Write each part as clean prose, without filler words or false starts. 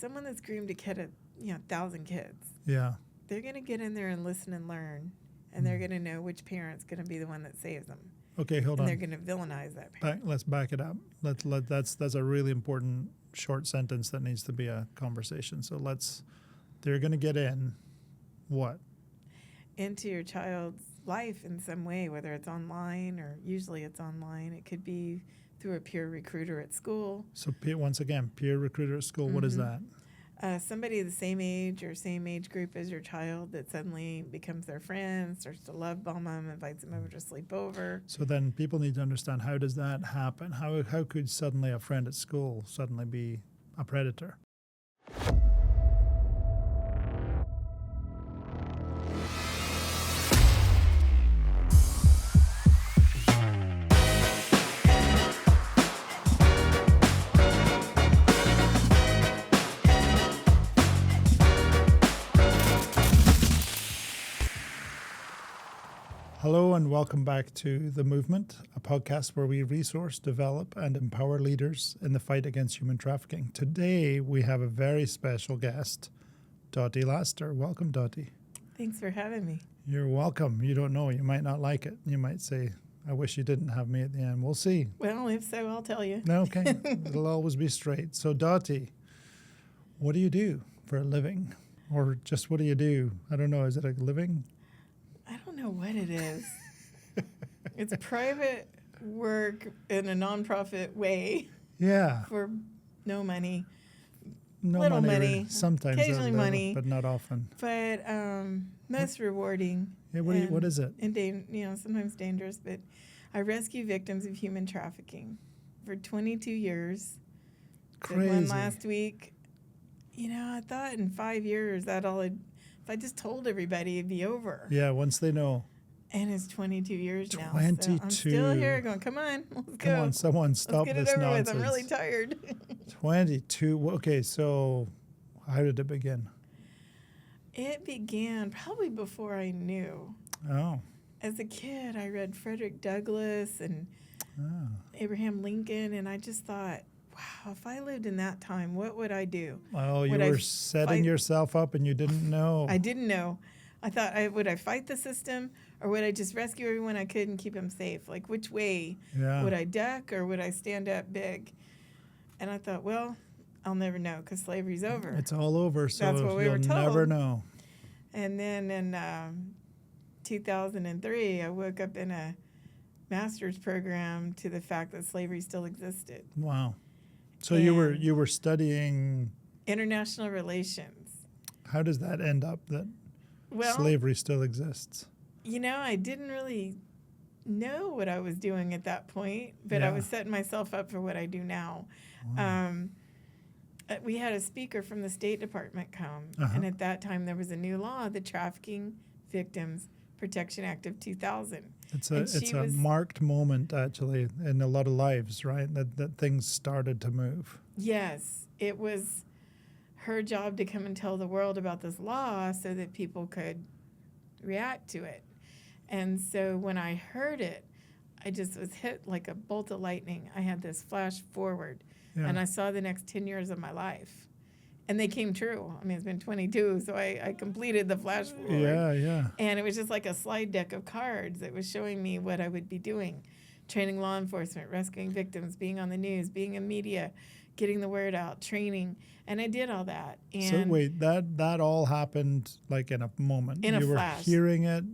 someone that's groomed to kid 1,000 kids. Yeah. They're going to get in there and listen and learn, and they're going to know which parent's going to be the one that saves them. Okay, hold on. And they're going to villainize that parent. Let's back it up. That's a really important short sentence that needs to be a conversation. So they're going to get in what? Into your child's life in some way, whether it's online or usually it's online. It could be through a peer recruiter at school. So once again, peer recruiter at school, what is that? Somebody the same age or same age group as your child that suddenly becomes their friend, starts to love bomb them, invites them over to sleep over. So then people need to understand, how does that happen? How could suddenly a friend at school suddenly be a predator? Hello and welcome back to The Movement, a podcast where we resource, develop, and empower leaders in the fight against human trafficking. Today we have a very special guest, Dottie Laster. Welcome, Dottie. Thanks for having me. You're welcome. You don't know. You might not like it. You might say, I wish you didn't have me at the end. We'll see. Well, if so, I'll tell you. Okay. It'll always be straight. So, Dottie, what do you do for a living? Or just what do you do? I don't know. Is it a living? I don't know what it is. It's private work in a nonprofit way. Yeah. For no money. No little money. Sometimes. Occasionally money. But not often. But most rewarding. Yeah, what is it? And sometimes dangerous, but I rescue victims of human trafficking for 22 years. Crazy. Did one last week. I thought in 5 years if I just told everybody, it'd be over. Yeah, once they know. And it's 22 years 22. now. So I'm still here going, come on, let's go. Come on, someone stop let's get this it over nonsense. with. I'm really tired. 22. Okay, so how did it begin? It began probably before I knew. Oh. As a kid, I read Frederick Douglass and Abraham Lincoln, and I just thought, wow, if I lived in that time, what would I do? Well, you were setting yourself up and you didn't know. I didn't know. I thought, would I fight the system or would I just rescue everyone I could and keep them safe? Like, which way? Yeah. Would I duck or would I stand up big? And I thought, well, I'll never know because slavery's over. It's all over, so that's what we were you'll told. never know. And then in 2003, I woke up in a master's program to the fact that slavery still existed. Wow. So you were studying international relations. How does that end up that slavery still exists? I didn't really know what I was doing at that point, but I was setting myself up for what I do now. Wow. We had a speaker from the State Department come, and at that time there was a new law, the Trafficking Victims Protection Act of 2000. It's a marked moment, actually, in a lot of lives, right? That things started to move. Yes. It was her job to come and tell the world about this law so that people could react to it. And so when I heard it, I just was hit like a bolt of lightning. I had this flash forward, and I saw the next 10 years of my life. And they came true. I mean, it's been 22, so I completed the flash forward. Yeah. And it was just like a slide deck of cards. It was showing me what I would be doing. Training law enforcement, rescuing victims, being on the news, being in media, getting the word out, training. And I did all that. And so wait, that all happened like in a moment. In a flash. You were hearing it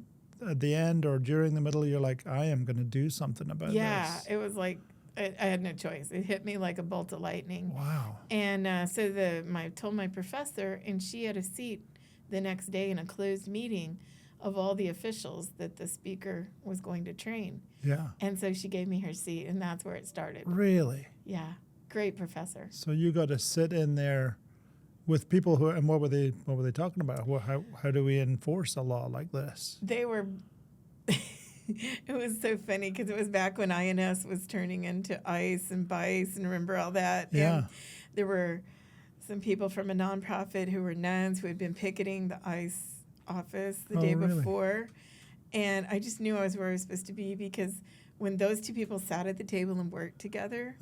at the end or during the middle, you're like, I am going to do something about this. Yeah, it was like, I had no choice. It hit me like a bolt of lightning. Wow. And so I told my professor, and she had a seat the next day in a closed meeting of all the officials that the speaker was going to train. Yeah. And so she gave me her seat, and that's where it started. Really? Yeah. Great professor. So you got to sit in there with people who, and what were they talking about? How do we enforce a law like this? They were... It was so funny because it was back when INS was turning into ICE and BICE, and remember all that? Yeah. And there were some people from a nonprofit who were nuns who had been picketing the ICE office the day before. And I just knew I was where I was supposed to be because when those two people sat at the table and worked together,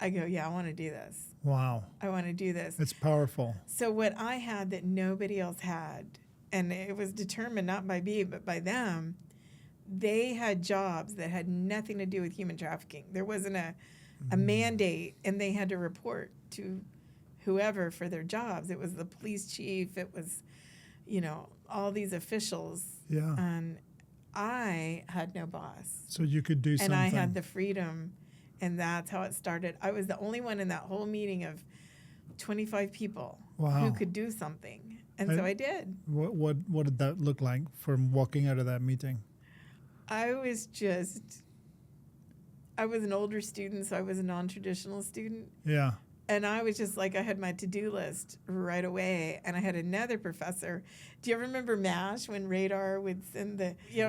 I go, yeah, I want to do this. Wow. I want to do this. It's powerful. So what I had that nobody else had, and it was determined not by me, but by them, they had jobs that had nothing to do with human trafficking. There wasn't a mandate, and they had to report to whoever for their jobs. It was the police chief. It was, all these officials. Yeah. And I had no boss. So you could do something. And I had the freedom, and that's how it started. I was the only one in that whole meeting of 25 people who could do something. And so I did. What did that look like from walking out of that meeting? I was an older student, so I was a non-traditional student. Yeah. And I was just like, I had my to-do list right away. And I had another professor. Do you ever remember MASH when Radar would send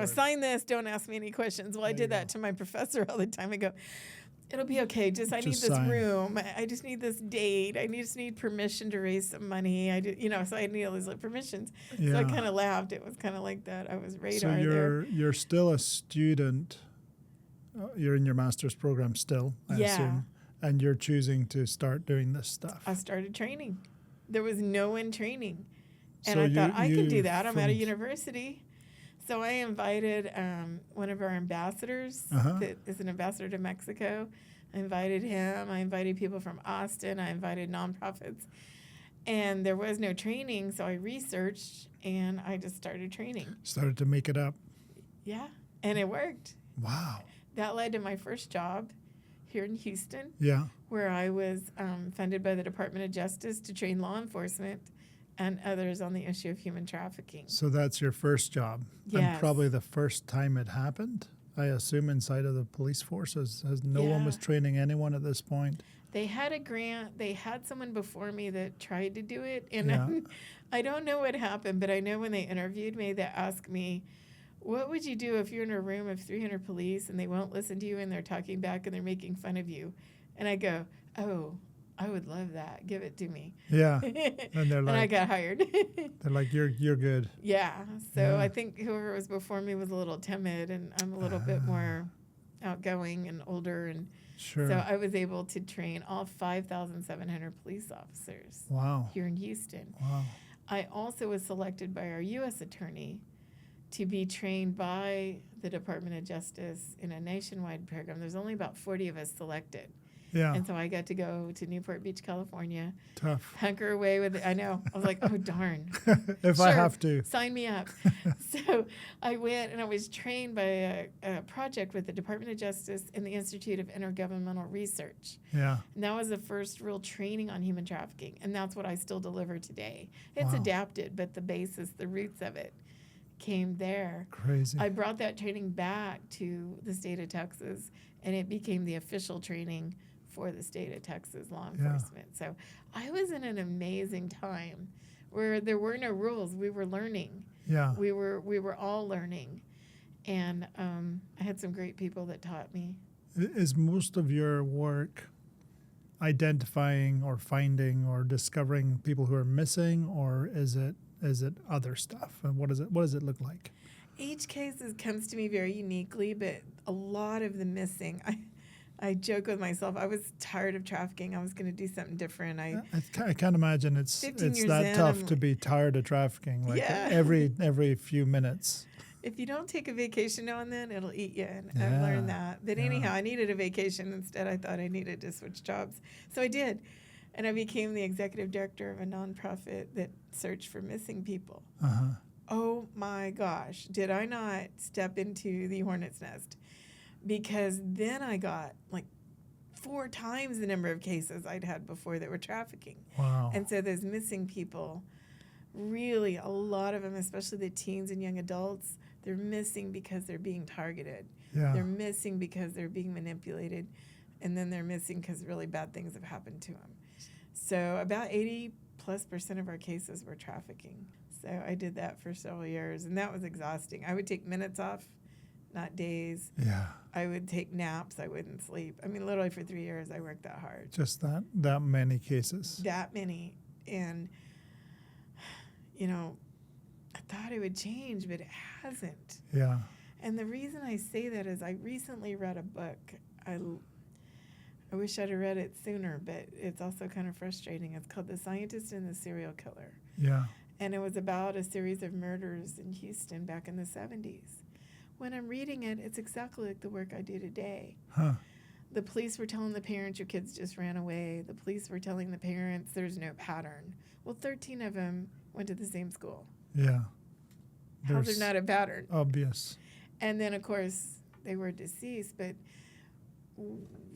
sign this, don't ask me any questions? Well, I did that to my professor all the time. I go, it'll be okay. I need this room. I just need this date. I just need permission to raise some money. So I need all these permissions. Yeah. So I kind of laughed. It was kind of like that. I was Radar so you're still a student. You're in your master's program still, I assume. And you're choosing to start doing this stuff. I started training. There was no one training. And So I thought, I can do that. I'm at a from- university. So I invited one of our ambassadors that is an ambassador to Mexico. I invited him. I invited people from Austin. I invited nonprofits. And there was no training, so I researched, and I just started training. Started to make it up. Yeah, and it worked. Wow. That led to my first job here in Houston, Yeah. where I was funded by the Department of Justice to train law enforcement and others on the issue of human trafficking. So that's your first job. And Yes. probably the first time it happened, I assume, inside of the police forces. As no one was training anyone at this point. They had a grant. They had someone before me that tried to do it. And Yeah. I don't know what happened, but I know when they interviewed me, they asked me, what would you do if you're in a room of 300 police and they won't listen to you and they're talking back and they're making fun of you? And I go, oh, I would love that. Give it to me. Yeah. And they're And I like, got hired. they're like, you're good. Yeah. So Yeah. I think whoever was before me was a little timid, and I'm a little bit more outgoing and older. And Sure. so I was able to train all 5,700 police officers Wow. here in Houston. Wow. I also was selected by our U.S. attorney to be trained by the Department of Justice in a nationwide program. There's only about 40 of us selected. Yeah. And so I got to go to Newport Beach, California, Tough. hunker away with it. I know. I was like, oh, darn. If I Sure, have to. sign me up. So I went and I was trained by a project with the Department of Justice and the Institute of Intergovernmental Research. Yeah. And that was the first real training on human trafficking. And that's what I still deliver today. It's Wow. adapted, but the basis, the roots of it came there. Crazy. I brought that training back to the state of Texas, and it became the official training for the state of Texas law enforcement. So I was in an amazing time where there were no rules. We were learning. Yeah. We were all learning. And I had some great people that taught me. Is most of your work identifying or finding or discovering people who are missing, or is it other stuff? And what does it look like? Each case comes to me very uniquely, but a lot of the missing. I joke with myself. I was tired of trafficking. I was going to do something different. I can't imagine it's 15 years that in, tough I'm to be tired of trafficking. Like Yeah. every few minutes. If you don't take a vacation now and then, it'll eat you. And Yeah. I've learned that. But Yeah. anyhow, I needed a vacation. Instead, I thought I needed to switch jobs. So I did. And I became the executive director of a nonprofit that searched for missing people. Uh-huh. Oh my gosh, did I not step into the hornet's nest? Because then I got like 4 times the number of cases I'd had before that were trafficking. Wow. And so those missing people, really a lot of them, especially the teens and young adults, they're missing because they're being targeted. Yeah. They're missing because they're being manipulated. And then they're missing because really bad things have happened to them. So about 80+% of our cases were trafficking. So I did that for several years, and that was exhausting. I would take minutes off, not days. Yeah. I would take naps. I wouldn't sleep. I mean, literally for 3 years, I worked that hard. Just that many cases. That many. And, I thought it would change, but it hasn't. Yeah. And the reason I say that is I recently read a book I wish I'd have read it sooner, but it's also kind of frustrating. It's called The Scientist and the Serial Killer. Yeah. And it was about a series of murders in Houston back in the 70s. When I'm reading it, it's exactly like the work I do today. Huh. The police were telling the parents, your kids just ran away. The police were telling the parents, there's no pattern. Well, 13 of them went to the same school. Yeah. How's there not a pattern? Obvious. And then, of course, they were deceased. But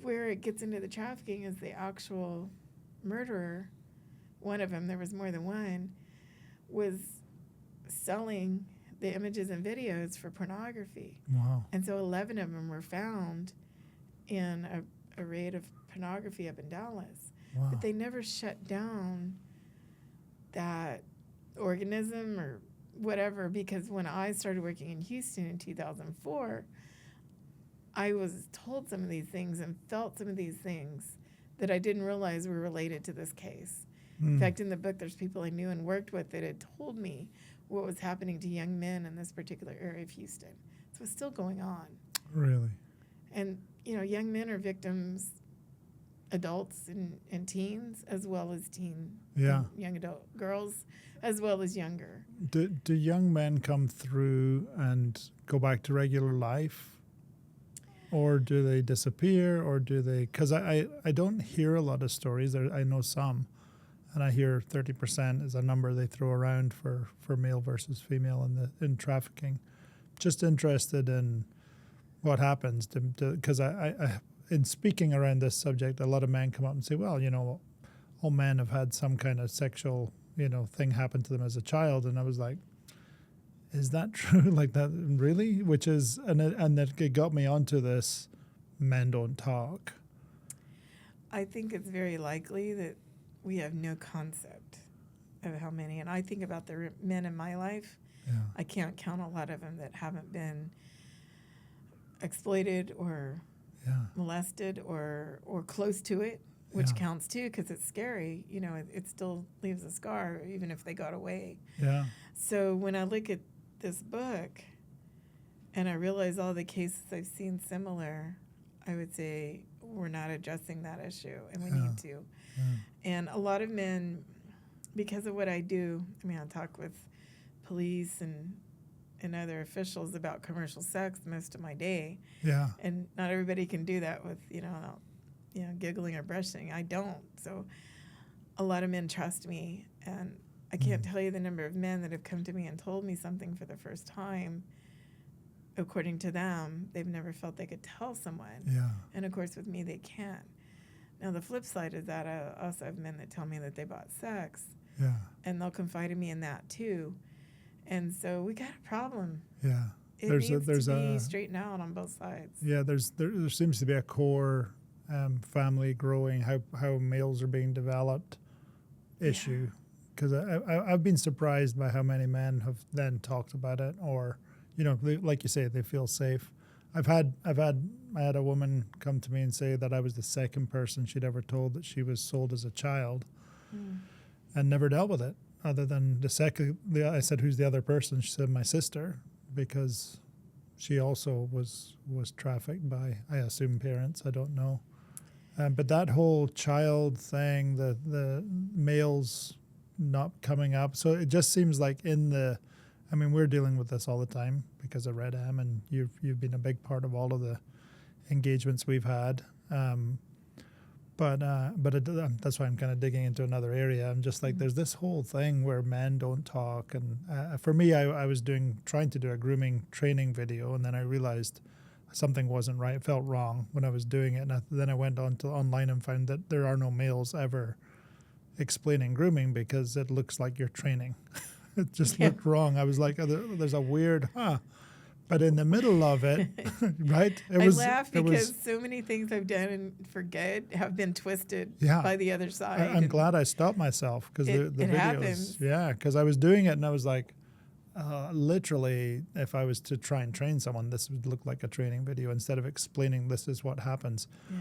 where it gets into the trafficking is the actual murderer. One of them, there was more than one, was selling the images and videos for pornography. Wow. And so 11 of them were found in a raid of pornography up in Dallas. Wow. But they never shut down that organism or whatever, because when I started working in Houston in 2004, I was told some of these things and felt some of these things that I didn't realize were related to this case. In fact, in the book, there's people I knew and worked with that had told me what was happening to young men in this particular area of Houston. So it's still going on. Really? And, young men are victims, adults and teens, as well as young adult girls, as well as younger. Do young men come through and go back to regular life? Or do they disappear? Or do they... Because I don't hear a lot of stories. I know some. And I hear 30% is a number they throw around for male versus female in trafficking. Just interested in what happens. Because I in speaking around this subject, a lot of men come up and say, well, all men have had some kind of sexual, thing happen to them as a child. And I was like, is that true? Like that, really? Which is, and it got me onto this, men don't talk. I think it's very likely that we have no concept of how many. And I think about the men in my life. Yeah. I can't count a lot of them that haven't been exploited or molested or close to it, which counts too, because it's scary. It still leaves a scar, even if they got away. Yeah. So when I look at this book and I realize all the cases I've seen similar, I would say we're not addressing that issue, and we need to. Yeah. And a lot of men, because of what I do, I talk with police and other officials about commercial sex most of my day. Yeah. And not everybody can do that with, giggling or brushing. I don't. So a lot of men trust me, and I can't tell you the number of men that have come to me and told me something for the first time. According to them, they've never felt they could tell someone. Yeah. And of course, with me, they can. Now, the flip side is that I also have men that tell me that they bought sex. Yeah. And they'll confide in me in that too. And so we got a problem. Yeah. It needs to be straightened out on both sides. Yeah, there seems to be a core family growing, how males are being developed issue. Because I've been surprised by how many men have then talked about it, or, like you say, they feel safe. I had a woman come to me and say that I was the second person she'd ever told that she was sold as a child, and never dealt with it. Other than I said, who's the other person? She said, my sister, because she also was trafficked by, I assume, parents. I don't know. But that whole child thing, the males not coming up. So it just seems like we're dealing with this all the time because of Red M, and you've been a big part of all of the engagements we've had. But that's why I'm kind of digging into another area. I'm just like, there's this whole thing where men don't talk. And for me, I was trying to do a grooming training video, and then I realized something wasn't right. It felt wrong when I was doing it. And then I went online and found that there are no males ever explaining grooming because it looks like you're training. It just looked wrong. I was like, there's a weird, But in the middle of it, right? I laugh because so many things I've done for good have been twisted by the other side. I'm glad I stopped myself because the videos. Happens. Yeah, because I was doing it and I was like, literally, if I was to try and train someone, this would look like a training video instead of explaining this is what happens. Yeah.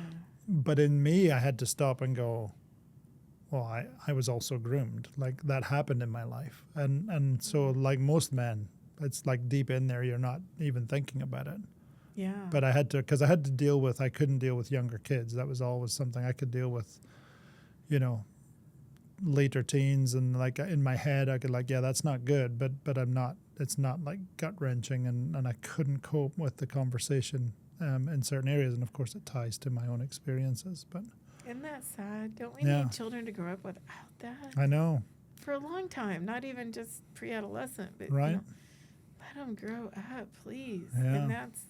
But in me, I had to stop and go, well, I was also groomed. Like that happened in my life. And so like most men, it's like deep in there, you're not even thinking about it. Yeah. But I had to, because I couldn't deal with younger kids. That was always something I could deal with, you know, later teens. And like in my head, I could like, yeah, that's not good, but it's not like gut wrenching. And I couldn't cope with the conversation in certain areas. And of course it ties to my own experiences, but. Isn't that sad? Don't we Yeah. need children to grow up without that? I know. For a long time, not even just pre-adolescent, but Right. you know, let them grow up, please. Yeah. And that's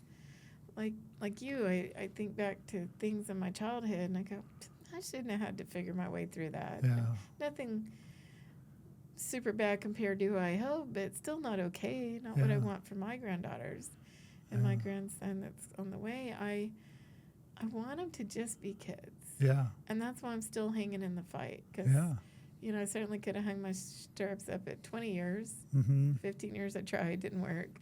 like you. I think back to things in my childhood, and I go, I shouldn't have had to figure my way through that. Yeah. Nothing super bad compared to who I hope, but still not okay. Not what I Yeah. want for my granddaughters and my grandson that's on the way. I want them to just be kids. Yeah. And that's why I'm still hanging in the fight. Because, Yeah. you know, I certainly could have hung my stirrups up at 20 years. Mm-hmm. 15 years I tried, didn't work.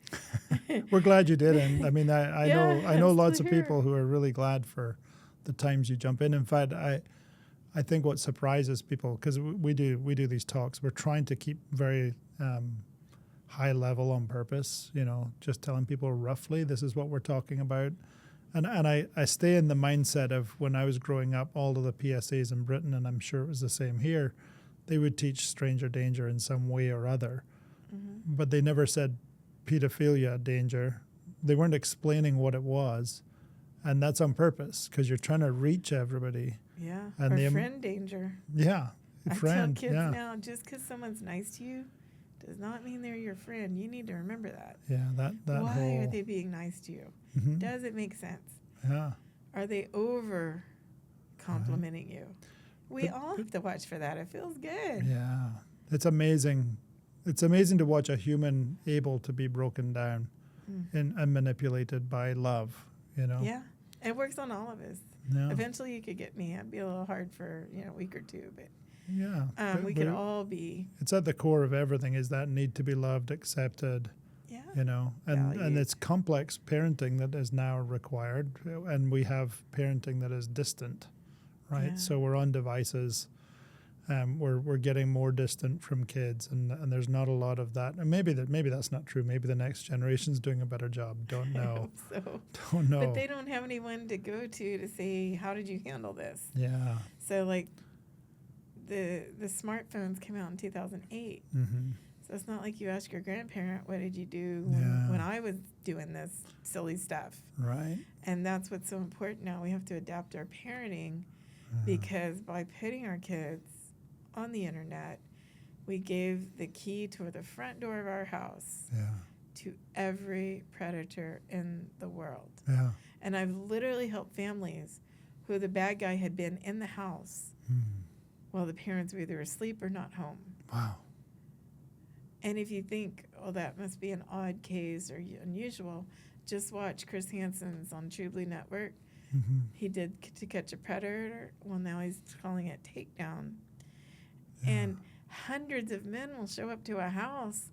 We're glad you didn't. I mean, I Yeah, know I'm lots still of here. people who are really glad for the times you jump in. In fact, I think what surprises people, because we do these talks, we're trying to keep very high level on purpose. You know, just telling people roughly this is what we're talking about. And I stay in the mindset of when I was growing up, all of the PSAs in Britain, and I'm sure it was the same here, they would teach stranger danger in some way or other. Mm-hmm. But they never said pedophilia danger. They weren't explaining what it was. And that's on purpose because you're trying to reach everybody. Yeah. And or the friend danger. Yeah. I Friend. tell kids Yeah. now, just because someone's nice to you does not mean they're your friend. You need to remember that. Yeah. That Why whole. are they being nice to you? Mhm. Does it make sense? Yeah. Are they over complimenting you? We all have to watch for that. It feels good. Yeah. It's amazing. It's amazing to watch a human able to be broken down and manipulated by love, you know? Yeah. It works on all of us. Yeah. Eventually you could get me. It'd be a little hard for, a week or two, but Yeah. But we could all be, it's at the core of everything is that need to be loved, accepted, you know, and valued. it's complex parenting that is now required, and we have parenting that is distant, right? Yeah. So we're on devices, we're getting more distant from kids, and there's not a lot of that. And maybe that's not true. Maybe the next generation's doing a better job. Don't I know. hope so. Don't know. But they don't have anyone to go to say, how did you handle this? Yeah. So like the smartphones came out in 2008. Mm-hmm. So it's not like you ask your grandparent, what did you do Yeah. when I was doing this silly stuff? Right. And that's what's so important now. We have to adapt our parenting because by putting our kids on the internet, we gave the key to the front door of our house Yeah. to every predator in the world. Yeah. And I've literally helped families who the bad guy had been in the house while the parents were either asleep or not home. Wow. And if you think, oh, that must be an odd case or unusual, just watch Chris Hansen's on Trubly Network. Mm-hmm. He did To Catch a Predator. Well, now he's calling it Takedown. And hundreds of men will show up to a house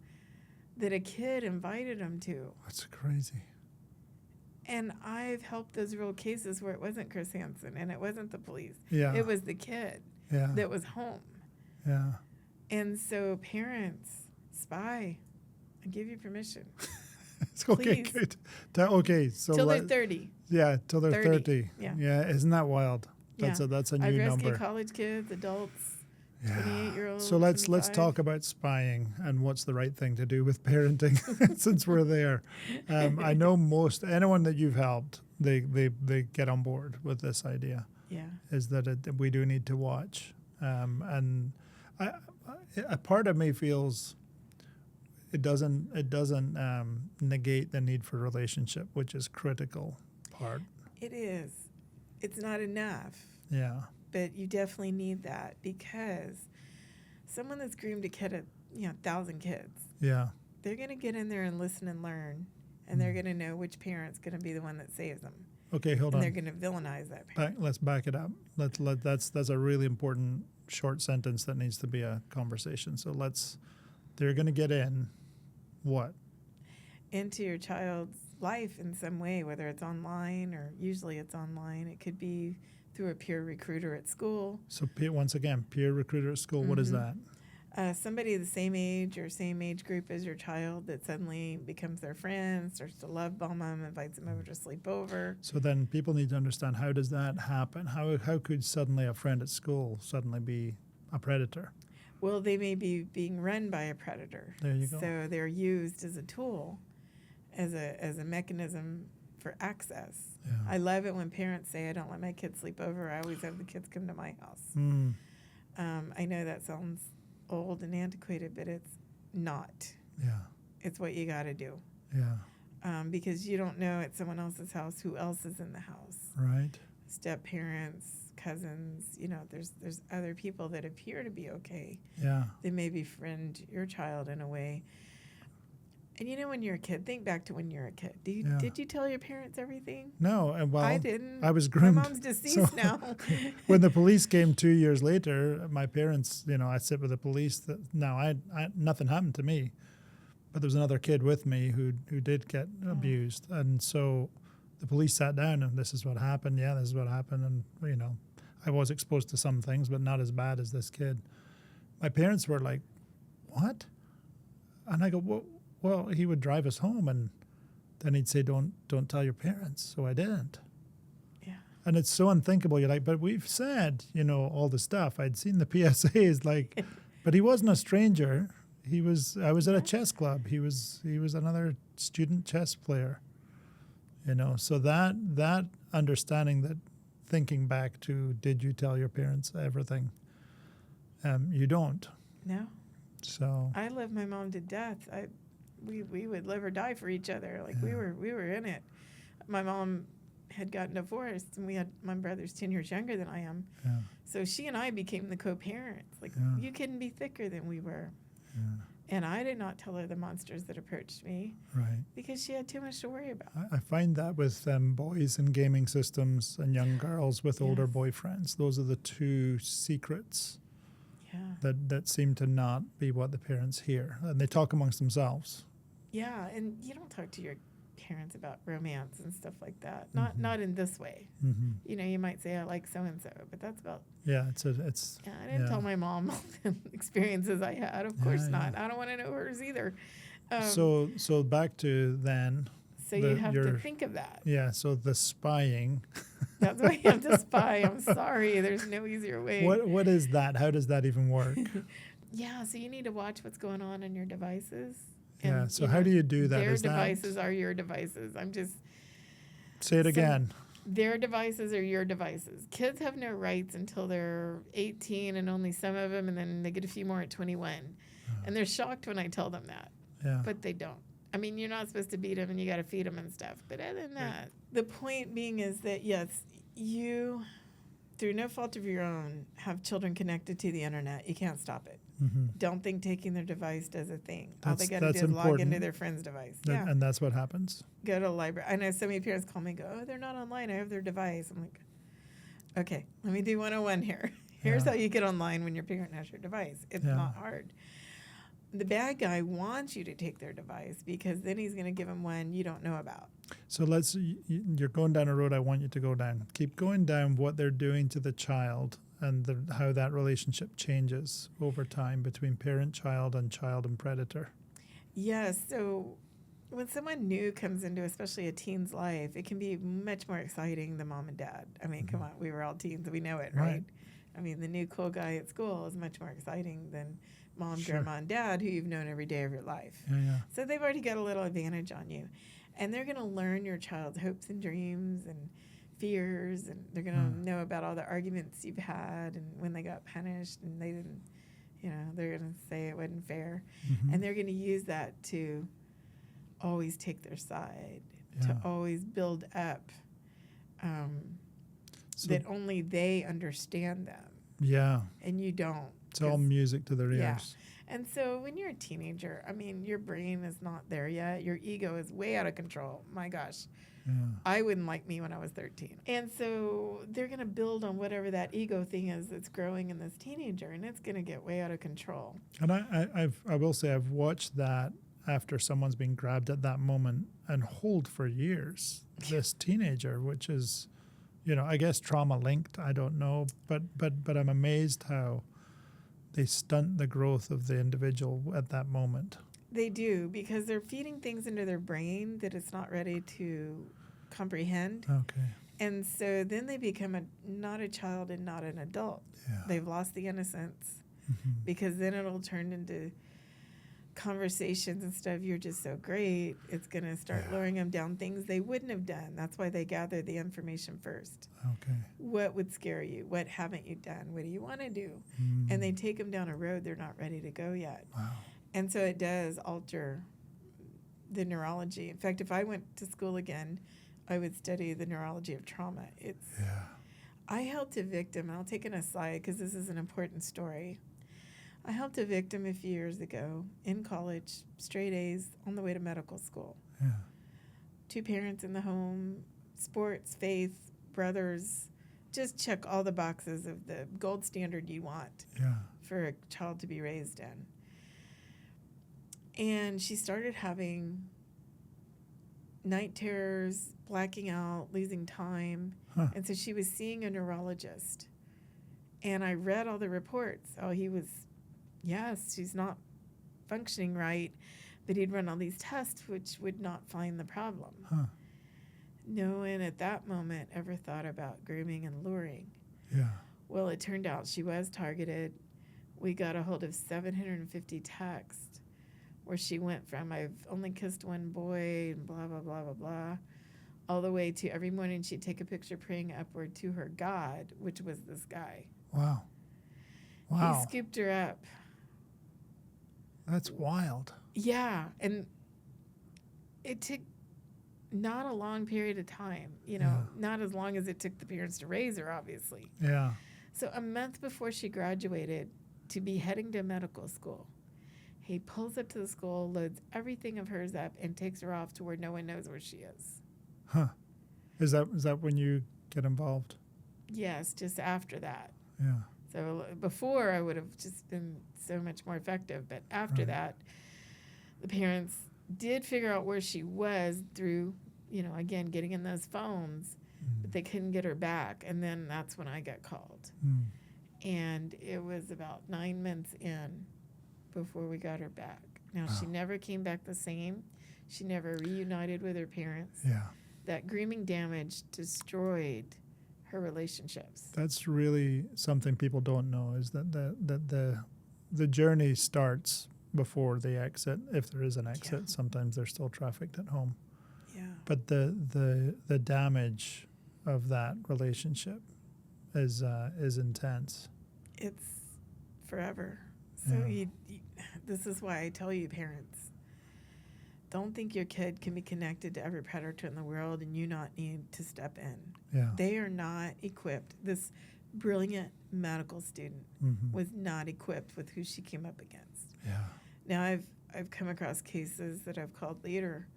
that a kid invited them to. That's crazy. And I've helped those real cases where it wasn't Chris Hansen and it wasn't the police. Yeah. It was the kid Yeah. that was home. Yeah. And so parents, spy, I give you permission. It's okay. Please. Good. Okay. So Till they're 30. Yeah, till they're 30. 30. Yeah. Isn't that wild? That's Yeah. a new I've rescued number. college kids, adults, Yeah. 28-year-olds. So let's 25. talk about spying and what's the right thing to do with parenting since we're there. I know anyone that you've helped, they get on board with this idea. Yeah. Is that we do need to watch, and a part of me feels it doesn't negate the need for relationship, which is critical part. It is. It's not enough. Yeah. But you definitely need that because someone that's groomed to kid 1,000 kids, Yeah. they're going to get in there and listen and learn, and they're going to know which parent's going to be the one that saves them. Okay, hold And on. they're going to villainize that parent. Let's back it up. That's a really important short sentence that needs to be a conversation. So they're going to get in what? Into your child's life in some way, whether it's online or usually it's online. It could be through a peer recruiter at school. So once again, peer recruiter at school, what is that? Somebody the same age or same age group as your child that suddenly becomes their friend, starts to love bomb them, invites them over to sleep over. So then people need to understand, how does that happen? How could suddenly a friend at school suddenly be a predator? Well, they may be being run by a predator. There you go. So they're used as a tool, as a mechanism for access. Yeah. I love it when parents say, I don't let my kids sleep over. I always have the kids come to my house. Mm. I know that sounds old and antiquated, but it's not. Yeah. It's what you got to do. Yeah. Because you don't know at someone else's house who else is in the house. Right. Step parents, cousins, there's other people that appear to be okay. Yeah. They may befriend your child in a way. And when you're a kid, think back to when you're a kid. Did you tell your parents everything? No, and well, I didn't. I was groomed. My mom's deceased now. When the police came 2 years later, my parents, I sit with the police. Now, I nothing happened to me, but there was another kid with me who did get abused, and so the police sat down and this is what happened. Yeah, this is what happened, and I was exposed to some things, but not as bad as this kid. My parents were like, "What?" And I go, Well, he would drive us home, and then he'd say, don't tell your parents. So I didn't. Yeah. And it's so unthinkable. You're like, but we've said, all the stuff. I'd seen the PSAs, like, but he wasn't a stranger. I was at a chess club. He was another student chess player, So that understanding, that thinking back to, did you tell your parents everything? You don't. No. So I loved my mom to death. We would live or die for each other. Like we were in it. My mom had gotten divorced, and my brother's 10 years younger than I am. Yeah. So she and I became the co-parents. Like you couldn't be thicker than we were. Yeah. And I did not tell her the monsters that approached me. Right. Because she had too much to worry about. I find that with boys in gaming systems and young girls with older boyfriends, those are the two secrets. Yeah. That seem to not be what the parents hear, and they talk amongst themselves. Yeah, and you don't talk to your parents about romance and stuff like that. Not in this way. Mm-hmm. You might say I like so and so, but that's about. Yeah, it's. Yeah, I didn't tell my mom all the experiences I had. Of course not. I don't want to know hers either. So back to then. So you have to think of that. Yeah. So the spying. That's why you have to spy. I'm sorry. There's no easier way. What is that? How does that even work? Yeah. So you need to watch what's going on in your devices. Yeah. So how do you do that? Their devices are your devices. Say it again. Their devices are your devices. Kids have no rights until they're 18, and only some of them, and then they get a few more at 21. And they're shocked when I tell them that. Yeah. But they don't. I mean, you're not supposed to beat them, and you got to feed them and stuff. But other than that, the point being is that, yes, you, through no fault of your own, have children connected to the internet. You can't stop it. Mm-hmm. Don't think taking their device does a thing. All they got to do is important. log into their friend's device. Yeah. And that's what happens. Go to the library. I know so many parents call me and go, oh, they're not online. I have their device. I'm like, okay, let me do 101 here. Here's how you get online when your parent has your device. It's not hard. The bad guy wants you to take their device because then he's going to give them one you don't know about. So you're going down a road I want you to go down. Keep going down what they're doing to the child and how that relationship changes over time between parent-child and predator. Yes. So when someone new comes into especially a teen's life, it can be much more exciting than mom and dad. I mean, come on, we were all teens. We know it, right? I mean, the new cool guy at school is much more exciting than mom, grandma, and dad, who you've known every day of your life. Yeah. So they've already got a little advantage on you. And they're going to learn your child's hopes and dreams and fears, and they're going to know about all the arguments you've had and when they got punished and they didn't, they're going to say it wasn't fair. Mm-hmm. And they're going to use that to always take their side, to always build up that only they understand them. Yeah. And you don't. It's all music to their ears. Yeah. And so when you're a teenager, I mean, your brain is not there yet. Your ego is way out of control. My gosh. Yeah. I wouldn't like me when I was 13. And so they're going to build on whatever that ego thing is that's growing in this teenager, and it's going to get way out of control. And I will say I've watched that after someone's been grabbed at that moment and hold for years, this teenager, which is, I guess trauma linked. I don't know, but I'm amazed how they stunt the growth of the individual at that moment. They do, because they're feeding things into their brain that it's not ready to comprehend. Okay. And so then they become not a child and not an adult. Yeah. They've lost the innocence, Mm-hmm. because then it'll turn into conversations and stuff. You're just so great. It's going to start lowering them down things they wouldn't have done. That's why they gather the information first. Okay. What would scare you? What haven't you done? What do you want to do? Mm. And they take them down a road they're not ready to go yet. Wow. And so it does alter the neurology. In fact, if I went to school again, I would study the neurology of trauma. I helped a victim, and I'll take an aside because this is an important story. I helped a victim a few years ago in college, straight A's, on the way to medical school. Yeah. 2 parents in the home, sports, faith, brothers, just check all the boxes of the gold standard you want for a child to be raised in. And she started having night terrors, blacking out, losing time. Huh. And so she was seeing a neurologist. And I read all the reports. Oh, yes, she's not functioning right, but he'd run all these tests which would not find the problem. Huh. No one at that moment ever thought about grooming and luring. Yeah. Well, it turned out she was targeted. We got a hold of 750 texts where she went from, I've only kissed one boy, and blah, blah, blah, blah, blah, all the way to every morning she'd take a picture praying upward to her God, which was this guy. Wow. He scooped her up. That's wild. Yeah, and it took not a long period of time, not as long as it took the parents to raise her, obviously. Yeah. So a month before she graduated to be heading to medical school, he pulls up to the school, loads everything of hers up, and takes her off to where no one knows where she is. Huh. Is that when you get involved? Yes, just after that. Yeah. So before I would have just been so much more effective, but after that, the parents did figure out where she was through, again, getting in those phones, but they couldn't get her back. And then that's when I got called. Mm. And it was about 9 months in before we got her back. Now, she never came back the same. She never reunited with her parents. Yeah. That grooming damage destroyed her relationships. That's really something people don't know, is that the journey starts before the exit. If there is an exit, sometimes they're still trafficked at home. Yeah. But the damage of that relationship is intense. It's forever. So this is why I tell you, parents, don't think your kid can be connected to every predator in the world and you not need to step in. Yeah. They are not equipped. This brilliant medical student was not equipped with who she came up against. Yeah. Now, I've come across cases that I've called later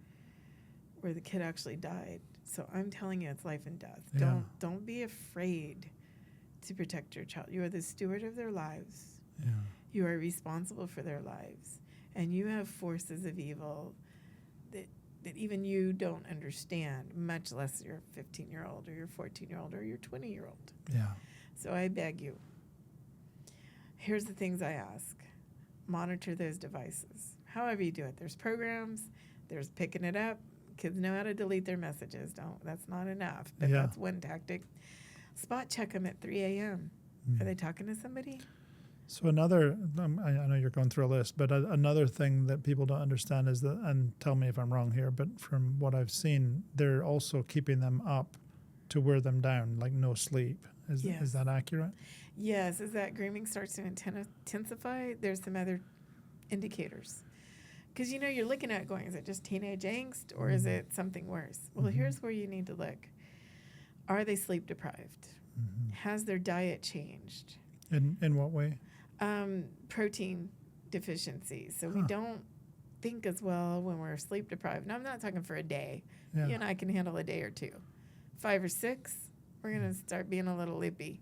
where the kid actually died. So I'm telling you, it's life and death. Yeah. Don't be afraid to protect your child. You are the steward of their lives. Yeah. You are responsible for their lives. And you have forces of evil that even you don't understand, much less your 15-year-old or your 14-year-old or your 20-year-old. Yeah. So I beg you, here's the things I ask. Monitor those devices. However you do it. There's programs. There's picking it up. Kids know how to delete their messages. That's not enough, but that's one tactic. Spot check them at 3 a.m. Are they talking to somebody? So another, I know you're going through a list, but another thing that people don't understand is that, and tell me if I'm wrong here, but from what I've seen, they're also keeping them up to wear them down, like no sleep. Is that accurate? Yes. As that grooming starts to intensify, there's some other indicators. Because, you're looking at it going, is it just teenage angst or is it something worse? Well, here's where you need to look. Are they sleep deprived? Has their diet changed? In what way? Protein deficiency. So we don't think as well when we're sleep deprived. Now, I'm not talking for a day. Yeah. You and I can handle a day or two. 5 or 6, we're going to start being a little loopy.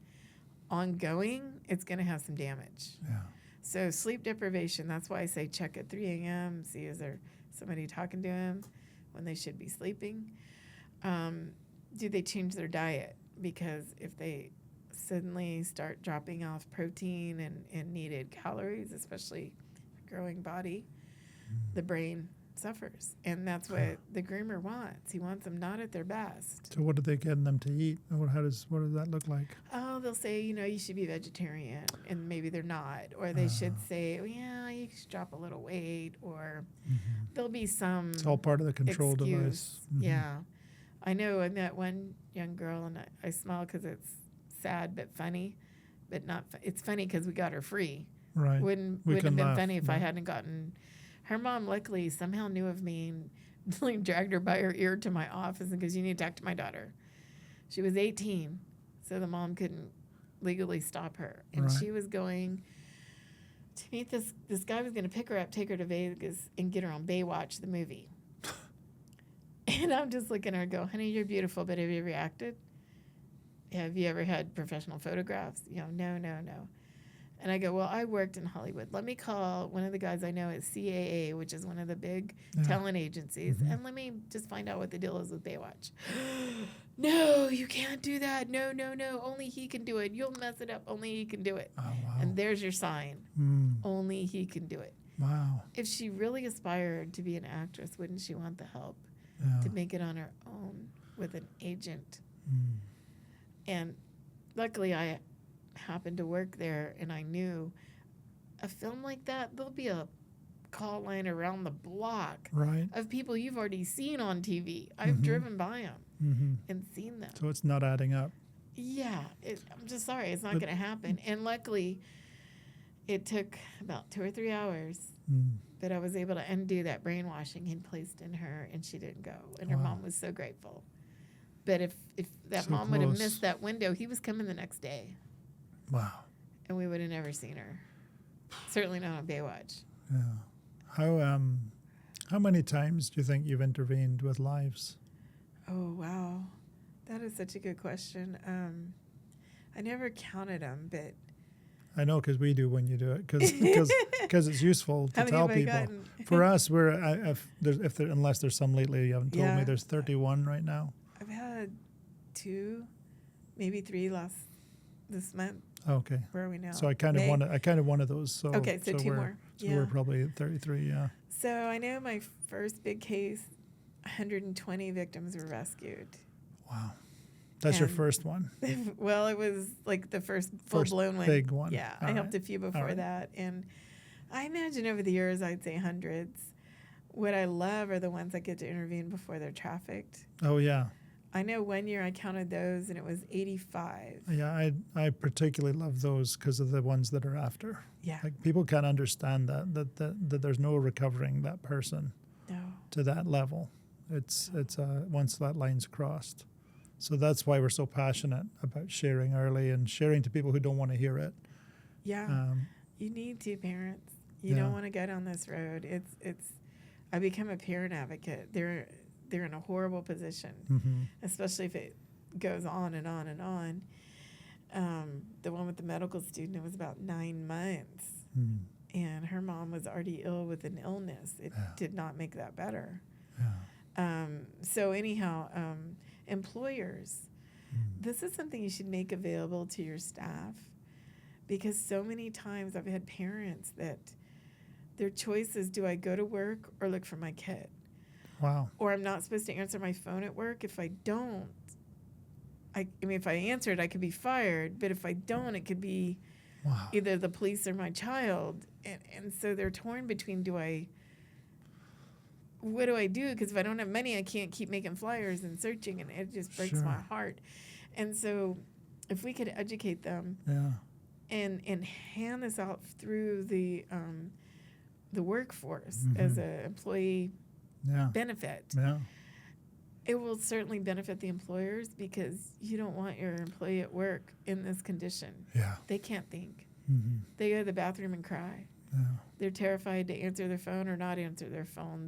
Ongoing, it's going to have some damage. Yeah. So sleep deprivation, that's why I say check at 3 a.m., see is there somebody talking to him when they should be sleeping. Do they change their diet? Because if they suddenly start dropping off protein and needed calories, especially a growing body, the brain suffers. And that's what the groomer wants. He wants them not at their best. So what are they getting them to eat? What does that look like? Oh, they'll say, you should be vegetarian, and maybe they're not. Or they should say, well, yeah, you should drop a little weight, or there'll be some It's all part of the control excuse. device. Yeah. I know I met one young girl, and I smile because it's sad but funny, but not. It's funny because we got her free. Right. Wouldn't We have can been laugh, funny if I right. hadn't gotten. Her mom luckily somehow knew of me and like dragged her by her ear to my office and goes, "You need to talk to my daughter." She was 18, so the mom couldn't legally stop her, and Right. she was going to meet this guy was going to pick her up, take her to Vegas, and get her on Baywatch the movie. And I'm just looking at her and go, "Honey, you're beautiful, but have you ever acted? Have you ever had professional photographs?" No. And I go, "Well, I worked in Hollywood. Let me call one of the guys I know at CAA, which is one of the big talent agencies, and let me just find out what the deal is with Baywatch." "No, you can't do that. No. Only he can do it. You'll mess it up. Only he can do it." Oh, wow. And there's your sign. Only he can do it. Wow. If she really aspired to be an actress, wouldn't she want the help Yeah. to make it on her own with an agent? And luckily I happened to work there, and I knew a film like that, there'll be a call line around the block Right. of people you've already seen on TV. I've driven by them and seen them. So it's not adding up. Yeah, I'm just sorry, it's not going to happen. And luckily, it took about 2 or 3 hours, but I was able to undo that brainwashing he'd placed in her, and she didn't go. And her Wow. mom was so grateful. But if that So mom would have close. missed that window, he was coming the next day, Wow. and we would have never seen her. Certainly not on Baywatch. Yeah. How many times do you think you've intervened with lives? Oh, wow. That is such a good question. I never counted them, but I know because we do when you do it because it's useful how to many tell have I people. gotten? For us, we're unless there's some lately you haven't told me, Yeah. there's 31 right now. I've had 2, maybe 3 this month. Okay. Where are we now? So I kind of wanted those. So Okay, so 2 we're, more. So Yeah. we're probably at 33. Yeah. So I know my first big case, 120 victims were rescued. Wow. That's your And- first one. Well, it was like the first full-blown one. big one. Yeah, All I helped right. a few before right. that. And I imagine over the years, I'd say hundreds. What I love are the ones that get to intervene before they're trafficked. Oh yeah. I know one year I counted those, and it was 85. Yeah, I particularly love those because of the ones that are after. Yeah. Like people can't understand that there's no recovering that person No. to that level. It's once that line's crossed. So that's why we're so passionate about sharing early and sharing to people who don't want to hear it. Yeah. You need to, parents. You Yeah. don't want to go down this road. It's. I become a parent advocate. They're in a horrible position, especially if it goes on and on and on. The one with the medical student, it was about 9 months, and her mom was already ill with an illness. It did not make that better. Yeah. So anyhow, employers, this is something you should make available to your staff, because so many times I've had parents that their choice is, do I go to work or look for my kid? Wow. Or I'm not supposed to answer my phone at work. If I don't, I mean, if I answered, I could be fired. But if I don't, it could be Wow. either the police or my child. And so they're torn between, what do I do? Because if I don't have money, I can't keep making flyers and searching, and it just breaks Sure. my heart. And so if we could educate them Yeah. and hand this out through the workforce as an employee Yeah. benefit, Yeah. it will certainly benefit the employers, because you don't want your employee at work in this condition. Yeah. They can't think. Mm-hmm. They go to the bathroom and cry. Yeah. They're terrified to answer their phone or not answer their phone.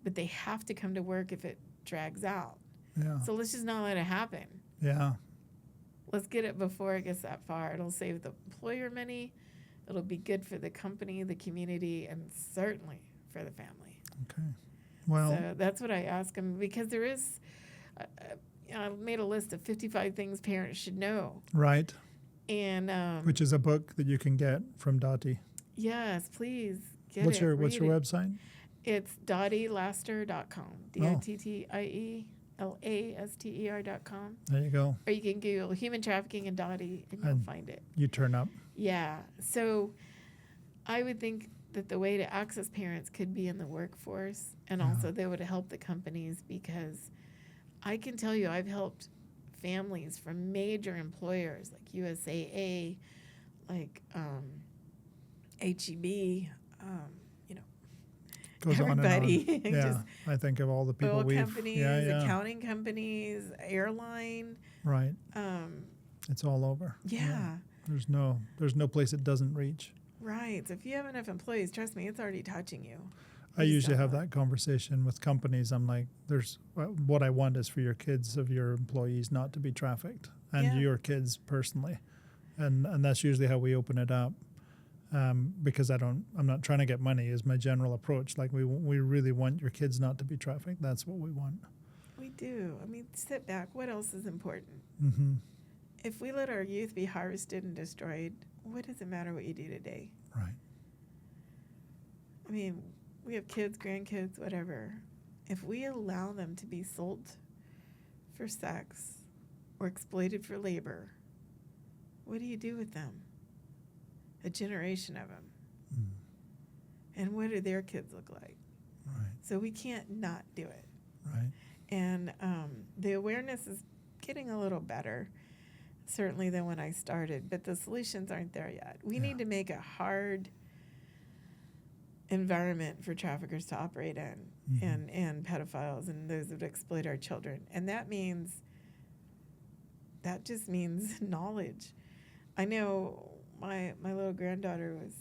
But they have to come to work if it drags out. Yeah. So let's just not let it happen. Yeah. Let's get it before it gets that far. It'll save the employer money. It'll be good for the company, the community, and certainly for the family. Okay. Well, So that's what I ask them, because there is, I made a list of 55 things parents should know. right. And Which is a book that you can get from Dottie. yes, please get What's it. your read it. website? It's DottieLaster.com. DOTTIELASTER.com. There you go. Or you can Google human trafficking and Dottie and you'll find it. You turn up. Yeah. So I would think that the way to access parents could be in the workforce, and also they would help the companies, because I can tell you I've helped families from major employers like USAA, like HEB, you know, Goes everybody. on and on. Yeah, Just I think of all the people oil we've... companies, accounting companies, airline. Right. It's all over. Yeah. There's no place it doesn't reach. Right. So if you have enough employees, trust me, it's already touching you. I usually have that conversation with companies. I'm like, what I want is for your kids of your employees not to be trafficked, and your kids personally, and that's usually how we open it up, because I'm not trying to get money is my general approach. Like we really want your kids not to be trafficked. That's what we want. We do. I mean, sit back. What else is important? Mm-hmm. If we let our youth be harvested and destroyed, what does it matter what you do today? Right. I mean, we have kids, grandkids, whatever. If we allow them to be sold for sex or exploited for labor, what do you do with them? A generation of them. Mm. And what do their kids look like? Right. So we can't not do it. Right. And the awareness is getting a little better, certainly than when I started, but the solutions aren't there yet. We need to make a hard environment for traffickers to operate in, and pedophiles and those that exploit our children. And that just means knowledge. I know my little granddaughter was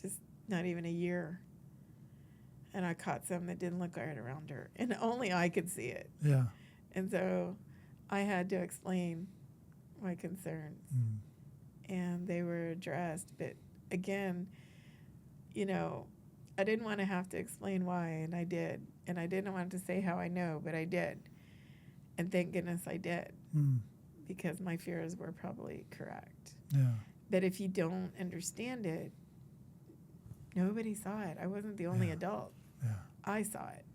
just not even a year, and I caught some that didn't look right around her, and only I could see it. Yeah. And so I had to explain my concerns, and they were addressed. But again, I didn't want to have to explain why, and I did. And I didn't want to say how I know, but I did. And thank goodness I did, because my fears were probably correct. Yeah. But if you don't understand it, nobody saw it. I wasn't the only adult. Yeah. I saw it.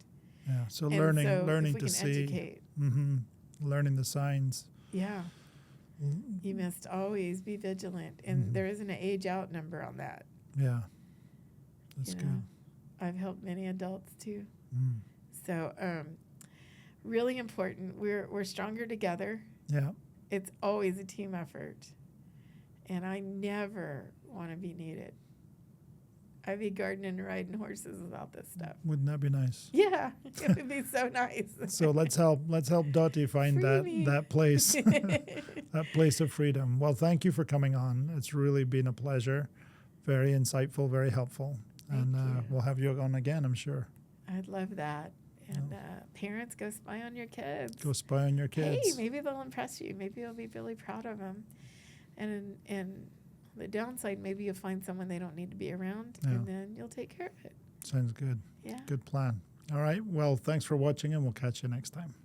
Yeah. So And learning if we to can see, educate. Learning the signs. Yeah. You must always be vigilant, and there isn't an age out number on that. Yeah. That's good. I've helped many adults too. So really important. We're stronger together. Yeah. It's always a team effort, and I never want to be needed. I'd be gardening and riding horses without this stuff. Wouldn't that be nice? Yeah, it would be so nice. So let's help Dottie find that place, that place of freedom. Well, thank you for coming on. It's really been a pleasure. Very insightful, very helpful. Thank you. We'll have you on again, I'm sure. I'd love that. And parents, go spy on your kids. Go spy on your kids. Hey, maybe they'll impress you. Maybe you'll be really proud of them. And the downside, maybe you'll find someone they don't need to be around, and then you'll take care of it. Sounds good. Yeah. Good plan. All right. Well, thanks for watching, and we'll catch you next time.